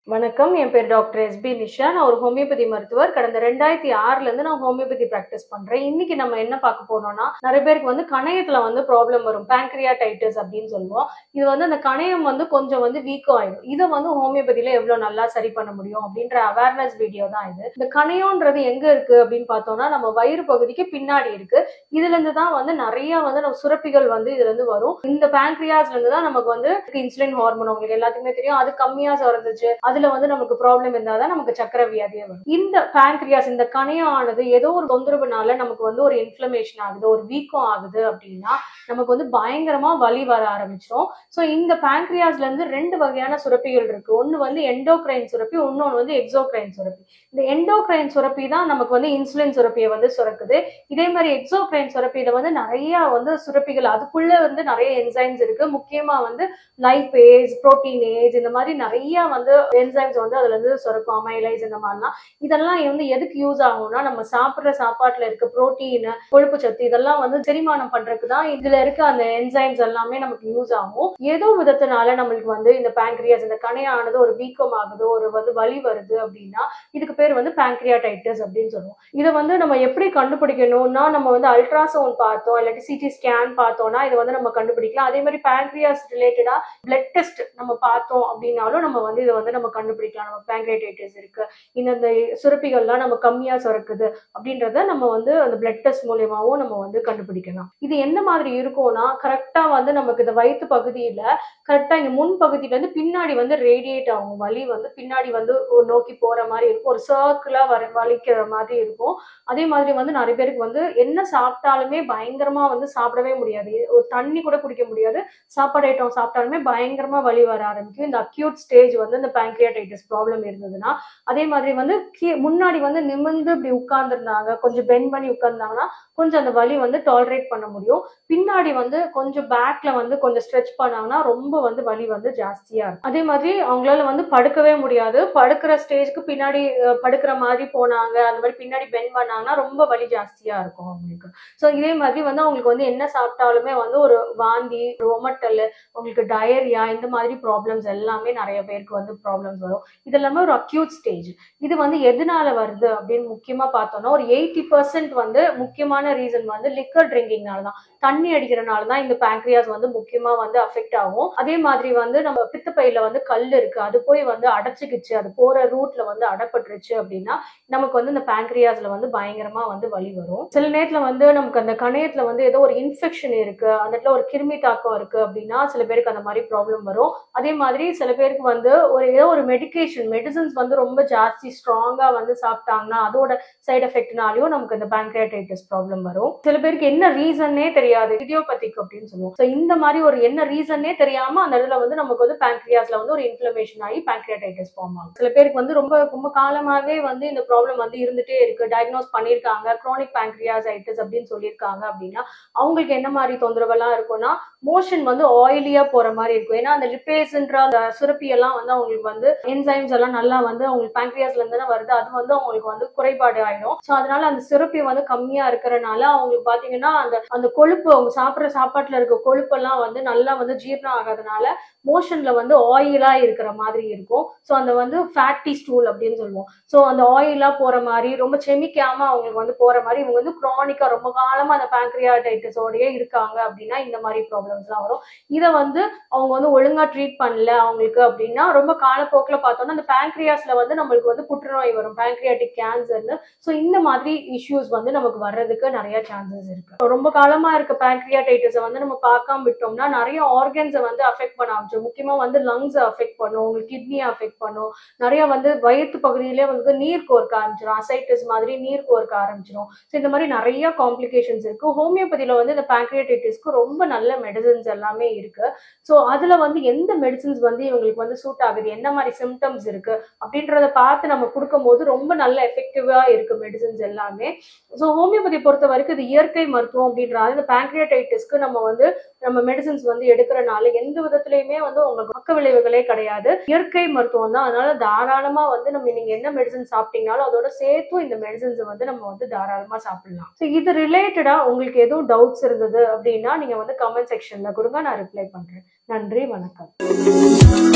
வணக்கம், என் பேர் doctor SP Nisha. நான் ஒரு ஹோமியோபதி மருத்துவர். கடந்த 2006ல இருந்து நான் ஹோமியோபதி பிராக்டிஸ் பண்றேன். இன்னைக்கு நம்ம என்ன பார்க்க போறோம்னா, நிறைய பேருக்கு வந்து கணையத்துல வந்து ப்ராப்ளம் வரும், பேங்க்ரியாடைட்டிஸ் அப்படின்னு சொல்லுவோம். இது வந்து அந்த கணையம் வந்து கொஞ்சம் வந்து வீக் ஆயிடும். இதை வந்து ஹோமியோபதியில எவ்வளவு நல்லா சரி பண்ண முடியும் அப்படின்ற அவேர்னஸ் வீடியோ தான் இது. இந்த கணையம்ன்றது எங்க இருக்கு அப்படின்னு பார்த்தோம்னா, நம்ம வயிறு பகுதிக்கு பின்னாடி இருக்கு. இதுல இருந்து தான் வந்து நிறைய வந்து நம்ம சுரப்பிகள் வந்து இதுல இருந்து வரும். இந்த பேங்க்ரியாஸ்ல இருந்து தான் நமக்கு வந்து இன்சுலின் ஹார்மோன், உங்களுக்கு எல்லாத்துக்குமே தெரியும், அது கம்மியா சுரந்துச்சு, அதுல வந்து நமக்கு ப்ராப்ளம் இருந்தாதான் நமக்கு சக்கரை வியாதியே வரும். இந்த பேங்க்ரியாஸ், இந்த கணையம் ஆனது ஏதோ ஒரு தொந்தரவுனால நமக்கு வந்து ஒரு இன்ஃப்ளமேஷன் ஆகுது, ஒரு வீக்கம் ஆகுது அப்படின்னா நமக்கு வந்து பயங்கரமா வலி வர ஆரம்பிச்சிடும். ஸோ இந்த பேங்க்ரியாஸ்ல இருந்து 2 வகையான சுரப்பிகள் இருக்கு. ஒன்னு வந்து எண்டோக்ரைன் சுரப்பி, இன்னொன்னு வந்து எக்ஸோக்ரைன் சுரப்பி. இந்த எண்டோக்ரைன் சுரப்பி தான் நமக்கு வந்து இன்சுலின் சுரப்பியை வந்து சுரக்குது. இதே மாதிரி எக்ஸோக்ரைன் சுரப்பியில வந்து நிறைய வந்து சுரப்பிகள், அதுக்குள்ள வந்து நிறைய என்சைம்ஸ் இருக்கு. முக்கியமா வந்து லைபேஸ், புரோட்டீனேஸ், இந்த மாதிரி நிறைய வந்து என்சைம்ஸ் வந்து அதுல இருந்து சுரக்கும், அமைலைஸ், இந்த மாதிரிலாம். இதெல்லாம் வந்து எதுக்கு யூஸ் ஆகும்னா, நம்ம சாப்பிடுற சாப்பாட்டுல இருக்க புரோட்டீன், கொழுப்பு சத்து, இதெல்லாம் வந்து செரிமானம் பண்றதுக்கு தான் இதுல இருக்க அந்த என்சைம்ஸ் எல்லாமே நமக்கு யூஸ் ஆகும். ஏதோ விதத்தினால நம்மளுக்கு வந்து இந்த பேங்க்ரியாஸ், இந்த கணையானது ஒரு வீக்கம் ஆகுது, ஒரு வந்து வலி வருது அப்படின்னா இதுக்கு பேர் வந்து பேங்க்ரியாடைட்டிஸ் அப்படின்னு சொல்லுவோம். இதை வந்து நம்ம எப்படி கண்டுபிடிக்கணும்னா, நம்ம வந்து அல்ட்ராசவுண்ட் பார்த்தோம், இல்லாட்டி சிடி ஸ்கேன் பார்த்தோம்னா இதை வந்து நம்ம கண்டுபிடிக்கலாம். அதே மாதிரி பேங்க்ரியாஸ் ரிலேட்டடா பிளட் டெஸ்ட் நம்ம பார்த்தோம் அப்படின்னாலும் நம்ம வந்து இதை வந்து நம்ம கண்டுபிடிக்கலாம். நம்ம பேங்க்ரியாடைட்டிஸ் இருக்கு, இந்த சுரப்பிகள்லாம் நம்ம கம்மியா சுரக்குது அப்படின்றத நம்ம வந்து அந்த பிளட் டெஸ்ட் மூலியமாவும் நம்ம வந்து கண்டுபிடிக்கலாம். இது எந்த மாதிரி இருக்கும்னா, கரெக்டா வந்து நமக்கு இந்த வயிற்று பகுதியில கரெக்டா இங்க முன் பகுதியில இருந்து பின்னாடி வந்து ரேடியேட் ஆகும். வலி வந்து பின்னாடி வந்து நோக்கி போற மாதிரி இருக்கும், ஒரு சர்க்கிளா வலிக்கிற மாதிரி இருக்கும். அதே மாதிரி வந்து நிறைய பேருக்கு வந்து என்ன சாப்பிட்டாலுமே பயங்கரமா வந்து சாப்பிடவே முடியாது, ஒரு தண்ணி கூட குடிக்க முடியாது, சாப்பாடு ஐட்டம் சாப்பிட்டாலுமே பயங்கரமா வலி வர ஆரம்பிக்கும். இந்த அக்யூட் ஸ்டேஜ் வந்து இந்த பேங்க்ரியாடைட்டிஸ் ப்ராப்ளம் இருந்ததுன்னா. அதே மாதிரி வந்து முன்னாடி வந்து நிமிர்ந்து இப்படி உட்கார்ந்துருந்தாங்க, கொஞ்சம் பெண்ட் பண்ணி உட்கார்ந்தாங்கன்னா கொஞ்சம் அந்த வலி வந்து டாலரேட் பண்ண முடியும். பின்னாடி வந்து கொஞ்சம் பேக்ல வந்து கொஞ்சம் ஸ்ட்ரெச் பண்ணாங்கன்னா ரொம்ப வந்து வலி வந்து ஜாஸ்தியா இருக்கும். அதே மாதிரி அவங்களால வந்து படுக்கவே முடியாது, படுக்கிற ஸ்டேஜ்க்கு பின்னாடி படுக்கிற மாதிரி போனாங்க, அந்த மாதிரி பின்னாடி பெண்ட் பண்ணாங்கன்னா ரொம்ப வலி ஜாஸ்தியா இருக்கும் அவங்களுக்கு. ஸோ இதே மாதிரி வந்து அவங்களுக்கு வந்து என்ன சாப்பிட்டாலுமே வந்து ஒரு வாந்தி, ஒமட்டல், உங்களுக்கு டயரியா, இந்த மாதிரி ப்ராப்ளம்ஸ் எல்லாமே நிறைய பேருக்கு வந்து ப்ராப்ளம்ஸ் வரும். இது எல்லாமே ஒரு அக்யூட் ஸ்டேஜ். இது வந்து எதனால வருது அப்படின்னு முக்கியமா பார்த்தோம்னா, ஒரு 80% வந்து முக்கியமான ரீசன் வந்து லிக்கர் ட்ரிங்கிங்னால தான், தண்ணி அடிக்கிறனால தான் இந்த பேங்க்ரியாஸ் வந்து முக்கியமா வந்து அஃபெக்ட் ஆகும். அதே மாதிரி வந்து நம்ம பித்தப்பையில வந்து கல் இருக்கு, அது போய் வந்து அடைச்சிக்கிச்சு, அது போற ரூட்ல வந்து அடைப்பட்டுருச்சு அப்படின்னா நமக்கு வந்து இந்த பேங்க்ரியாஸ்ல வந்து பயங்கரமா வந்து வலி வரும். சில நேரத்துல வந்து நமக்கு அந்த கணையத்துல வந்து ஏதோ ஒரு இன்ஃபெக்ஷன் இருக்கு, அந்த இடத்துல ஒரு கிருமி தாக்கம் இருக்கு அப்படின்னா சில பேருக்கு அந்த மாதிரி ப்ராப்ளம் வரும். அதே மாதிரி சில பேருக்கு வந்து ஏதோ ஒரு மெடிசன்ஸ் வந்து ரொம்ப ஜாஸ்தி ஸ்ட்ராங்கா வந்து சாப்பிட்டாங்கன்னா அதோட சைடு எஃபெக்ட்னாலயும் நமக்கு இந்த பேங்க்ரியாடைட்டிஸ் ப்ராப்ளம் வரும். சில பேருக்கு என்ன ரீசன்னே தெரியாது, இடியோபதிக் அப்படின்னு சொல்லுவோம். ஸோ இந்த மாதிரி ஒரு என்ன ரீசன்னே தெரியாம அந்த இடத்துல வந்து நமக்கு வந்து பேங்க்ரியாஸ்ல வந்து ஒரு இன்ஃப்ளமேஷன் ஆகி பேங்க்ரியாடைட்டிஸ் ஃபார்ம் ஆகும். சில பேருக்கு வந்து ரொம்ப ரொம்ப காலமாவே வந்து இந்த ப்ராப்ளம் வந்து இருந்துட்டே இருக்கு, டயக்னோஸ் பண்ணியிருக்காங்க, குரோனிக் பேங்க்ரியாடைட்டிஸ் அப்படின்னு சொல்லியிருக்காங்க அப்படின்னா அவங்களுக்கு என்ன மாதிரி தொந்தரவெல்லாம் இருக்கும்னா, மோஷன் வந்து ஆயிலியா போற மாதிரி இருக்கும். ஏன்னா அந்த லிப்பேஸ்ன்ற அந்த சுரப்பி எல்லாம் வந்து அவங்களுக்கு வந்து என்சைம்ஸ் எல்லாம் நல்லா வந்து அவங்களுக்கு பேங்க்ரியாஸ்ல இருந்து தான் வருது, அது வந்து அவங்களுக்கு வந்து குறைபாடு ஆயிடும். ஸோ அதனால அந்த சுரப்பி வந்து கம்மியா இருக்கிறனால அவங்களுக்கு பாத்தீங்கன்னா அந்த கொழுப்பு, அவங்க சாப்பிட்ற சாப்பாட்டுல இருக்க கொழுப்பெல்லாம் வந்து நல்லா வந்து ஜீரணம் ஆகாதனால மோஷன்ல வந்து ஆயிலா இருக்கிற மாதிரி இருக்கும். ஸோ அந்த வந்து ஃபேட்டி ஸ்டூல் அப்படின்னு சொல்லுவோம். ஸோ அந்த ஆயிலா போற மாதிரி, ரொம்ப செமிக்காம அவங்களுக்கு வந்து போற மாதிரி, இவங்க வந்து குரானிக்கா ரொம்ப காலமா அந்த பேங்க்ரியாடைட்டிஸோடயே இருக்காங்க அப்படின்னா இந்த மாதிரி ப்ராப்ளம்ஸ்லாம் வரும். இதை வந்து அவங்க வந்து ஒழுங்கா ட்ரீட் பண்ணல அவங்களுக்கு அப்படின்னா ரொம்ப காலப்போக்கில் பார்த்தோம்னா அந்த பேங்க்ரியாஸ்ல வந்து நம்மளுக்கு வந்து புற்றுநோய் வரும், பேங்க்ரியாட்டிக் கேன்சர்னு. ஸோ இந்த மாதிரி இஷ்யூஸ் வந்து நமக்கு வர்றதுக்கு நிறைய சான்சஸ் இருக்கு. ரொம்ப காலமா இருக்க பேங்க்ரியாடைட்டிஸை வந்து நம்ம பார்க்காம விட்டோம்னா நிறைய ஆர்கன்ஸை வந்து அஃபெக்ட் பண்ண ஆரம்பிச்சிடும். முக்கியமா வந்து லங்ஸ் அஃபெக்ட் பண்ணும், உங்களுக்கு கிட்னியை அஃபெக்ட் பண்ணும், நிறைய வந்து வயிற்று பகுதியிலே வந்து நீர் கோர்க்க ஆரம்பிச்சிடும், அசைட்டிஸ் மாதிரி நீர் கோர்க்க ஆரம்பிச்சிடும். ஸோ இந்த மாதிரி நிறைய காம்ப்ளிகேஷன்ஸ் இருக்கு. ஹோமியோபதியில வந்து இந்த பேங்க்ரியாடைட்டிஸ்க்கு ரொம்ப நல்ல மெடிசன்ஸ் எல்லாமே இருக்கு. ஸோ அதுல வந்து எந்த மெடிசன்ஸ் வந்து இவங்களுக்கு வந்து சூட் ஆகுது, என்ன மாதிரி சிம்டம்ஸ் இருக்கு அப்படின்றத பார்த்து நம்ம கொடுக்கும்போது ரொம்ப நல்ல எஃபெக்டிவா இருக்கு மெடிசன்ஸ் எல்லாமே. ஸோ ஹோமியோபதி பொறுத்த வரைக்கும் இது இயற்கை மருத்துவம் அப்படின்றால இந்த பேங்க்ரியாடைட்டிஸ்க்கு நம்ம மெடிசன்ஸ் வந்து எடுக்கிறனால எந்த விதத்திலயுமே வந்து உங்களுக்கு பக்க விளைவுகளே கிடையாது. இயற்கை மருத்துவம் தான். அதனால தாராளமா வந்து நீங்க என்ன மெடிசன் சாப்பிட்டீங்கனாலும் அதோட சேர்த்தும் இந்த மெடிசன்ஸ் வந்து நம்ம வந்து தாராளமா சாப்பிடலாம். ஸோ இது ரிலேட்டடா உங்களுக்கு எதுவும் டவுட்ஸ் இருந்தது அப்படின்னா நீங்க வந்து கமெண்ட் செக்ஷன்ல கொடுங்க, நான் ரிப்ளை பண்றேன். நன்றி, வணக்கம்.